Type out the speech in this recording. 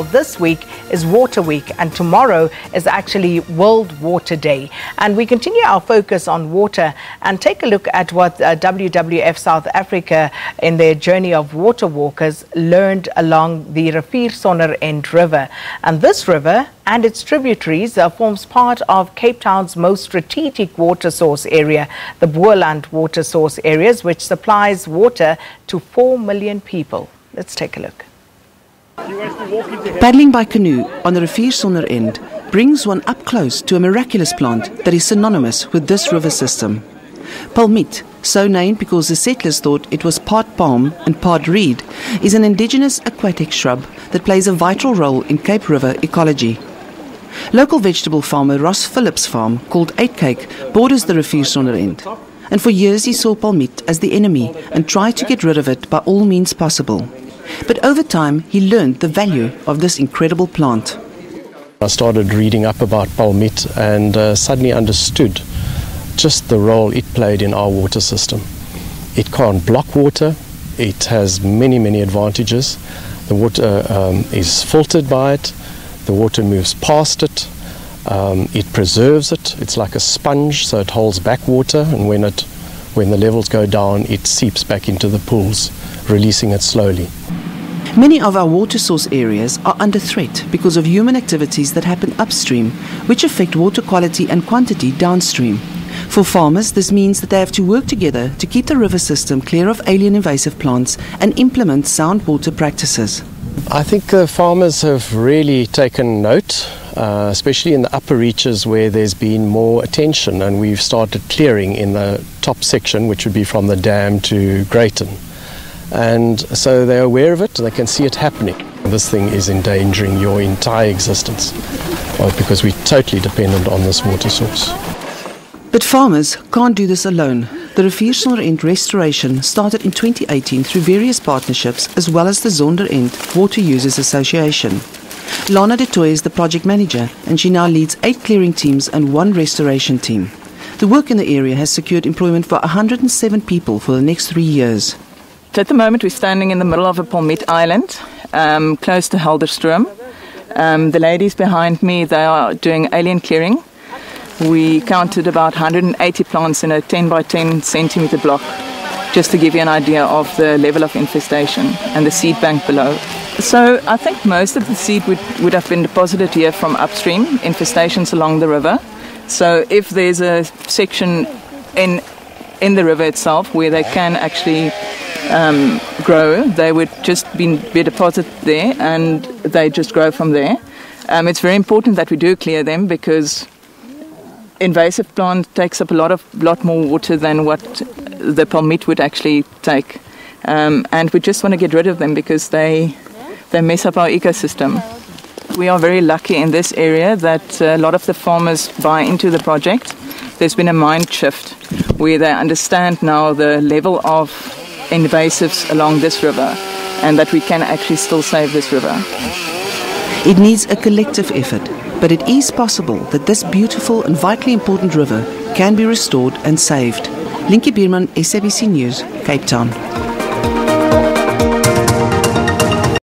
This week is Water Week and tomorrow is actually World Water Day, and we continue our focus on water and take a look at what WWF South Africa in their Journey of Water walkers learned along the Riviersonderend River. And this river and its tributaries forms part of Cape Town's most strategic water source area, the Boland water source areas, which supplies water to 4 million people. Let's take a look. Paddling by canoe on the Riviersonderend brings one up close to a miraculous plant that is synonymous with this river system. Palmiet, so named because the settlers thought it was part palm and part reed, is an indigenous aquatic shrub that plays a vital role in Cape River ecology. Local vegetable farmer Ross Phillips' farm, called 8 Cake, borders the Riviersonderend, and for years he saw palmiet as the enemy and tried to get rid of it by all means possible. But over time, he learned the value of this incredible plant. I started reading up about palmiet and suddenly understood just the role it played in our water system. It can't block water. It has many, many advantages. The water is filtered by it. The water moves past it. It preserves it. It's like a sponge, so it holds back water, and when the levels go down, it seeps back into the pools, releasing it slowly. Many of our water source areas are under threat because of human activities that happen upstream, which affect water quality and quantity downstream. For farmers, this means that they have to work together to keep the river system clear of alien invasive plants and implement sound water practices. I think the farmers have really taken note, especially in the upper reaches where there's been more attention, and we've started clearing in the top section, which would be from the dam to Greyton. And so they're aware of it, and they can see it happening. This thing is endangering your entire existence because we're totally dependent on this water source. But farmers can't do this alone. The Riviersonderend restoration started in 2018 through various partnerships as well as the Zonderend Water Users Association. Lana de Toy is the project manager, and she now leads 8 clearing teams and 1 restoration team. The work in the area has secured employment for 107 people for the next 3 years. At the moment, we're standing in the middle of a palmiet island, close to Helderstroom. The ladies behind me, they are doing alien clearing. We counted about 180 plants in a 10 by 10 centimeter block, just to give you an idea of the level of infestation and the seed bank below. So I think most of the seed would have been deposited here from upstream, infestations along the river. So if there's a section in the river itself where they can actually grow, they would just be deposited there, and they just grow from there. It's very important that we do clear them because invasive plant takes up a lot more water than what the palmiet would actually take, and we just want to get rid of them because they mess up our ecosystem. We are very lucky in this area that a lot of the farmers buy into the project. There's been a mind shift where they understand now the level of invasives along this river and that we can actually still save this river. It needs a collective effort, but it is possible that this beautiful and vitally important river can be restored and saved. Linky Bierman, SABC News, Cape Town.